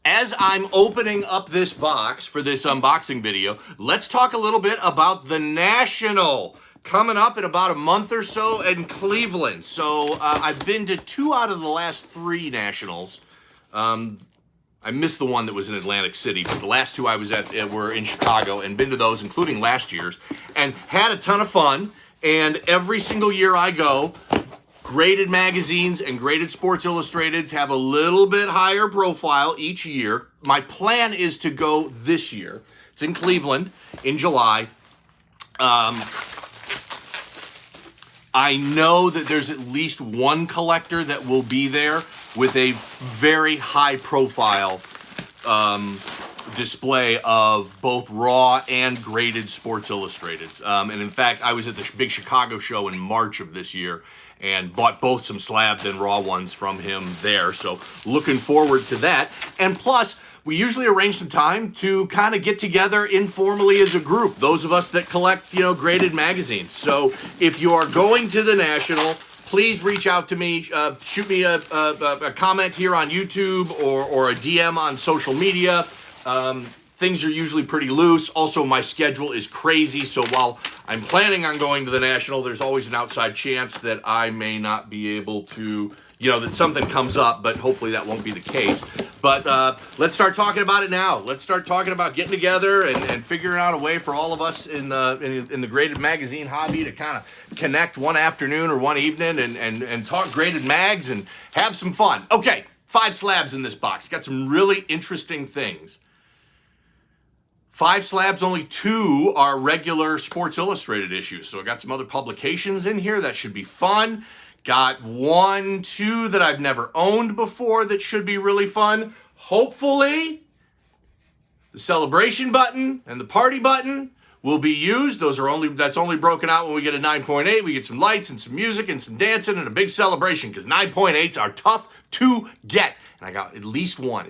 as I'm opening up this box for this unboxing video, let's talk a little bit about the National coming up in about a month or so in Cleveland. So I've been to 2 out of the last 3 Nationals. I missed the one that was in Atlantic City, but the last 2 I was at were in Chicago, and been to those, including last year's, and had a ton of fun. And every single year I go, graded magazines and graded Sports Illustrateds have a little bit higher profile each year. My plan is to go this year. It's in Cleveland in July. I know that there's at least one collector that will be there with a very high profile display of both raw and graded Sports Illustrateds. And in fact, I was at the big Chicago show in March of this year and bought both some slabs and raw ones from him there. So looking forward to that. And plus, we usually arrange some time to kind of get together informally as a group, those of us that collect, graded magazines. So if you are going to the National, please reach out to me, shoot me a comment here on YouTube or a DM on social media. Things are usually pretty loose. Also, my schedule is crazy, so while I'm planning on going to the National, there's always an outside chance that I may not be able to, that something comes up, but hopefully that won't be the case. But let's start talking about it now. Let's start talking about getting together and figuring out a way for all of us in the graded magazine hobby to kind of connect one afternoon or one evening and talk graded mags and have some fun. Okay, 5 slabs in this box. Got some really interesting things. 5 slabs, only 2 are regular Sports Illustrated issues. So I got some other publications in here. That should be fun. Got 1, 2 that I've never owned before that should be really fun. Hopefully, the celebration button and the party button will be used. That's only broken out when we get a 9.8. We get some lights and some music and some dancing and a big celebration, because 9.8s are tough to get. And I got at least one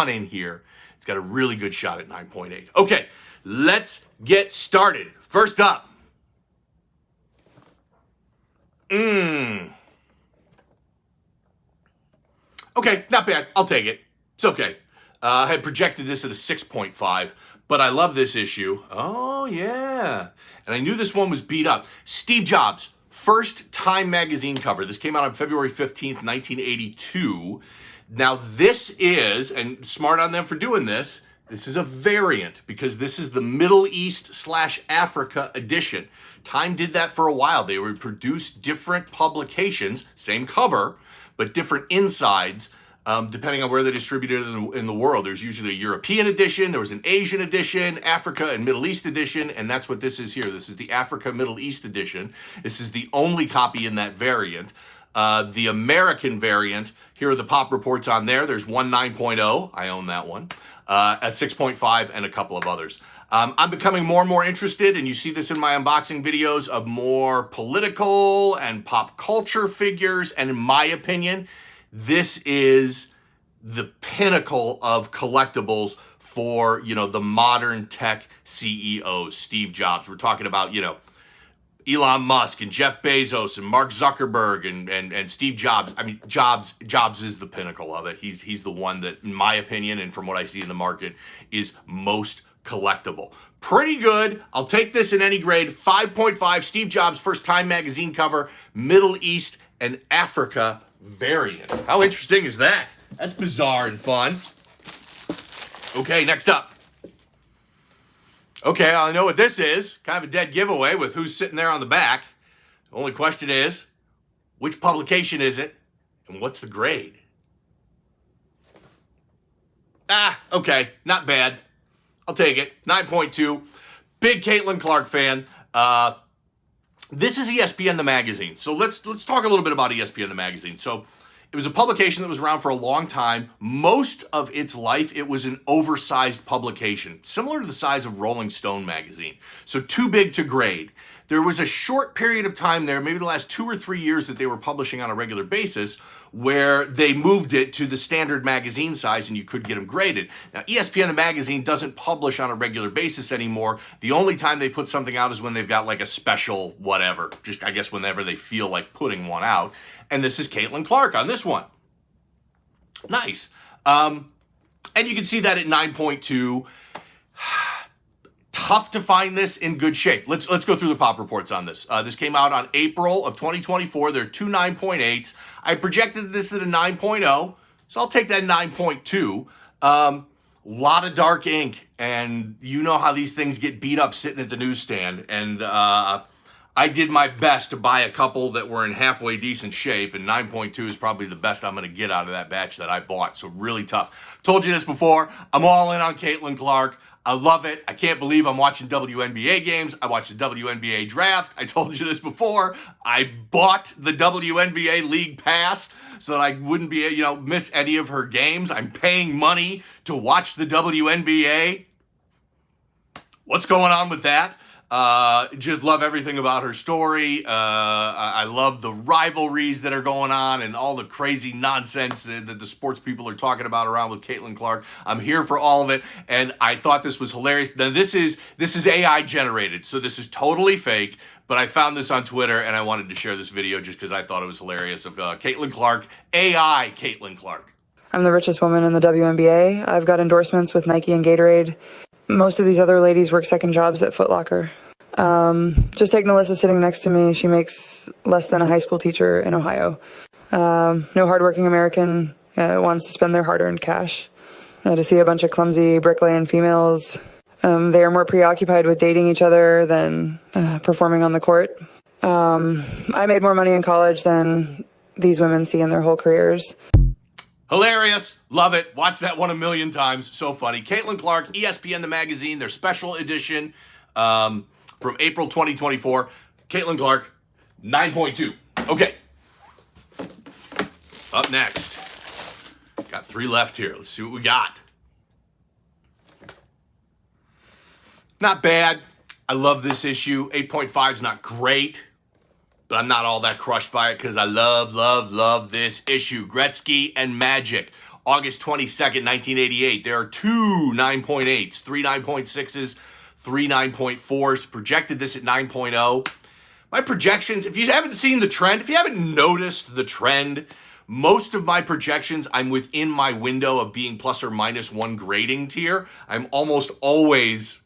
in here. It's got a really good shot at 9.8. Okay, let's get started. First up. Okay, not bad. I'll take it. It's okay. I had projected this at a 6.5, but I love this issue. Oh, yeah. And I knew this one was beat up. Steve Jobs, first Time magazine cover. This came out on February 15th, 1982. Now, this is, and smart on them for doing this, this is a variant because this is the Middle East/Africa edition. Time did that for a while. They would produce different publications, same cover, but different insides, depending on where they distributed it in the world. There's usually a European edition, there was an Asian edition, Africa and Middle East edition, and that's what this is here. This is the Africa Middle East edition. This is the only copy in that variant. The American variant, here are the pop reports on there. There's one 9.0, I own that one, a 6.5, and a couple of others. I'm becoming more and more interested, and you see this in my unboxing videos, of more political and pop culture figures, and in my opinion, this is the pinnacle of collectibles for, the modern tech CEOs, Steve Jobs. We're talking about, Elon Musk and Jeff Bezos and Mark Zuckerberg and Steve Jobs. I mean, Jobs is the pinnacle of it. He's the one that, in my opinion, and from what I see in the market, is most collectible. Pretty good. I'll take this in any grade. 5.5, Steve Jobs, first Time magazine cover, Middle East and Africa variant. How interesting is that? That's bizarre and fun. Okay, next up. Okay, I know what this is. Kind of a dead giveaway with who's sitting there on the back. The only question is, which publication is it, and what's the grade? Okay, not bad. I'll take it. 9.2. Big Caitlin Clark fan. This is ESPN the magazine. So let's talk a little bit about ESPN the magazine. So it was a publication that was around for a long time. Most of its life, it was an oversized publication, similar to the size of Rolling Stone magazine. So too big to grade. There was a short period of time there, maybe the last 2 or 3 years, that they were publishing on a regular basis, where they moved it to the standard magazine size and you could get them graded. Now, ESPN the magazine doesn't publish on a regular basis anymore. The only time they put something out is when they've got like a special whatever, just I guess whenever they feel like putting one out. And this is Caitlin Clark on this one. Nice. And you can see that at 9.2. Tough to find this in good shape. Let's go through the pop reports on this. This came out on April of 2024. There are two 9.8s. I projected this at a 9.0, so I'll take that 9.2. Lot of dark ink, and you know how these things get beat up sitting at the newsstand. And I did my best to buy a couple that were in halfway decent shape, and 9.2 is probably the best I'm going to get out of that batch that I bought. So really tough. Told you this before. I'm all in on Caitlin Clark. I love it. I can't believe I'm watching WNBA games. I watched the WNBA draft. I told you this before. I bought the WNBA League Pass so that I wouldn't be, miss any of her games. I'm paying money to watch the WNBA. What's going on with that? Just love everything about her story. I love the rivalries that are going on and all the crazy nonsense that the sports people are talking about around with Caitlin Clark. I'm here for all of it, and I thought this was hilarious. Now, this is AI generated, so this is totally fake, but I found this on Twitter, and I wanted to share this video just because I thought it was hilarious of Caitlin Clark, AI Caitlin Clark. I'm the richest woman in the WNBA. I've got endorsements with Nike and Gatorade. Most of these other ladies work second jobs at Foot Locker. Just take Melissa sitting next to me. She makes less than a high school teacher in Ohio. No hardworking American wants to spend their hard-earned cash. To see a bunch of clumsy bricklaying females, they are more preoccupied with dating each other than performing on the court. I made more money in college than these women see in their whole careers. Hilarious. Love it. Watch that one a million times. So funny. Caitlin Clark, ESPN The Magazine, their special edition from April 2024. Caitlin Clark, 9.2. Okay. Up next. Got 3 left here. Let's see what we got. Not bad. I love this issue. 8.5 is not great, but I'm not all that crushed by it because I love this issue. Gretzky and Magic, August 22nd, 1988. There are 2 9.8s, 3 9.6s, 3 9.4s. Projected this at 9.0. My projections, if you haven't seen the trend, if you haven't noticed the trend, most of my projections, I'm within my window of being plus or minus 1 grading tier. I'm almost always,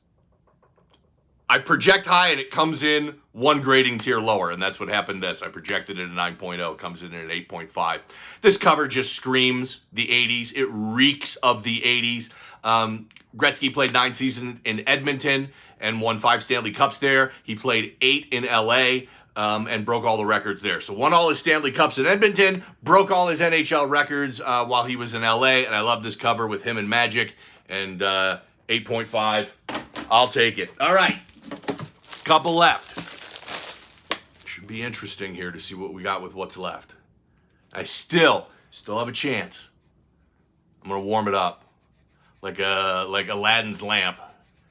I project high and it comes in 1 grading tier lower, and that's what happened this. I projected it at 9.0, comes in at 8.5. This cover just screams the 80s. It reeks of the 80s. Gretzky played 9 seasons in Edmonton and won 5 Stanley Cups there. He played 8 in LA and broke all the records there. So won all his Stanley Cups in Edmonton, broke all his NHL records while he was in LA, and I love this cover with him and Magic, and 8.5. I'll take it. All right. Couple left. Should be interesting here to see what we got with what's left. I still have a chance. I'm gonna warm it up like Aladdin's lamp.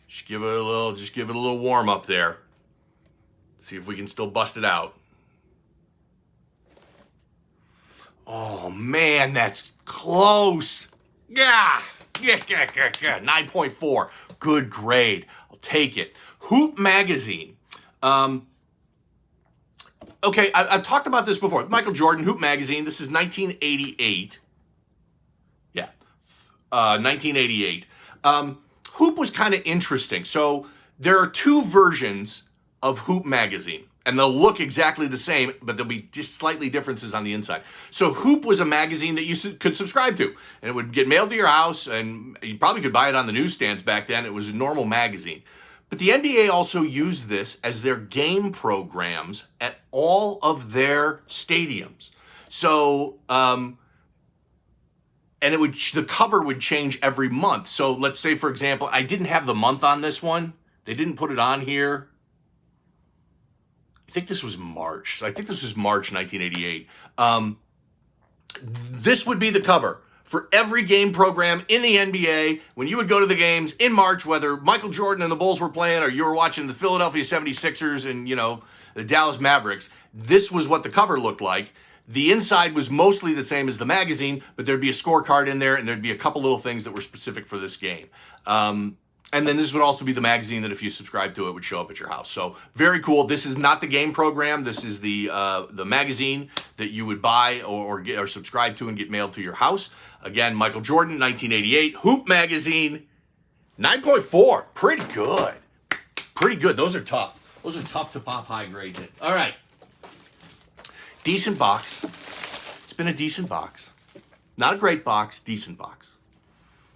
Just give it a little warm up there. See if we can still bust it out. Oh man, that's close. Yeah. 9.4. Good grade. I'll take it. Hoop Magazine. Okay, I've talked about this before. Michael Jordan, Hoop Magazine. This is 1988. Yeah, 1988. Hoop was kind of interesting. So there are 2 versions of Hoop Magazine, and they'll look exactly the same, but there'll be just slightly differences on the inside. So Hoop was a magazine that you could subscribe to, and it would get mailed to your house, and you probably could buy it on the newsstands back then. It was a normal magazine. But the NBA also used this as their game programs at all of their stadiums. So, and the cover would change every month. So let's say, for example, I didn't have the month on this one. They didn't put it on here. I think this was March. So I think this was March 1988. This would be the cover for every game program in the NBA when you would go to the games in March, whether Michael Jordan and the Bulls were playing or you were watching the Philadelphia 76ers and, the Dallas Mavericks. This was what the cover looked like. The inside was mostly the same as the magazine, but there'd be a scorecard in there and there'd be a couple little things that were specific for this game. And then this would also be the magazine that if you subscribe to it would show up at your house. So very cool. This is not the game program. This is the magazine that you would buy or subscribe to and get mailed to your house. Again, Michael Jordan, 1988. Hoop magazine, 9.4. Pretty good. Pretty good. Those are tough. Those are tough to pop high grades in. All right. Decent box. It's been a decent box. Not a great box, decent box.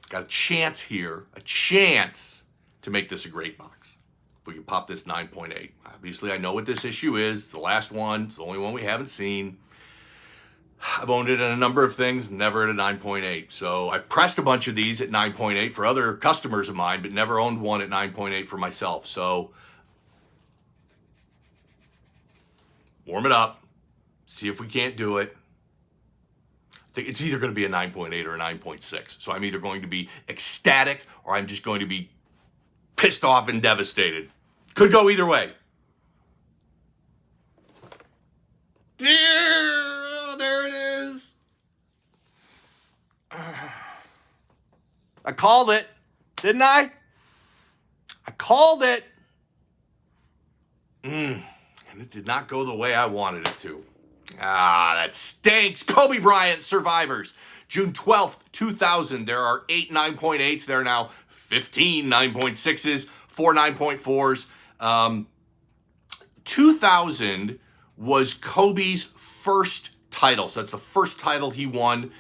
Got a chance here, a chance to make this a great box. If we can pop this 9.8. Obviously, I know what this issue is. It's the last one. It's the only one we haven't seen. I've owned it in a number of things, never at a 9.8. So I've pressed a bunch of these at 9.8 for other customers of mine, but never owned one at 9.8 for myself. So warm it up. See if we can't do it. It's either going to be a 9.8 or a 9.6. So I'm either going to be ecstatic or I'm just going to be pissed off and devastated. Could go either way. There it is. I called it, didn't I? I called it. And it did not go the way I wanted it to. That stinks. Kobe Bryant survivors. June 12th, 2000. There are 8 9.8s. There are now 15 9.6s, 4 9.4s. 2000 was Kobe's first title. So that's the first title he won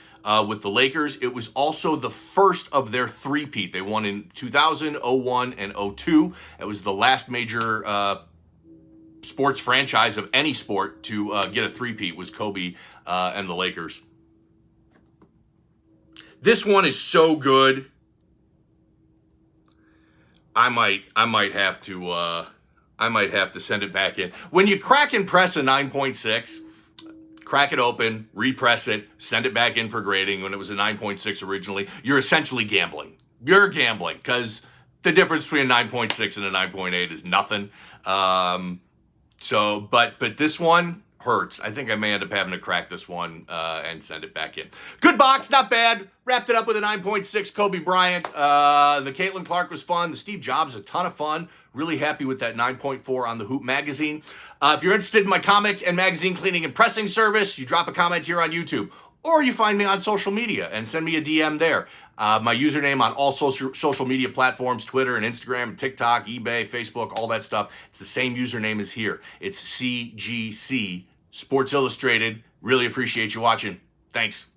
with the Lakers. It was also the first of their three-peat. They won in 2000, 01, and 02. It was the last major sports franchise of any sport to get a three-peat was Kobe and the Lakers. This one is so good. I might have to send it back in. When you crack and press a 9.6, crack it open, repress it, send it back in for grading when it was a 9.6 originally, you're essentially gambling. You're gambling because the difference between a 9.6 and a 9.8 is nothing. But this one hurts. I think I may end up having to crack this one and send it back in. Good box, not bad. Wrapped it up with a 9.6 Kobe Bryant. The Caitlin Clark was fun. The Steve Jobs, a ton of fun. Really happy with that 9.4 on the Hoop magazine. If you're interested in my comic and magazine cleaning and pressing service, you drop a comment here on YouTube. Or you find me on social media and send me a DM there. My username on all social media platforms, Twitter and Instagram, TikTok, eBay, Facebook, all that stuff. It's the same username as here. It's CGC, Sports Illustrated. Really appreciate you watching. Thanks.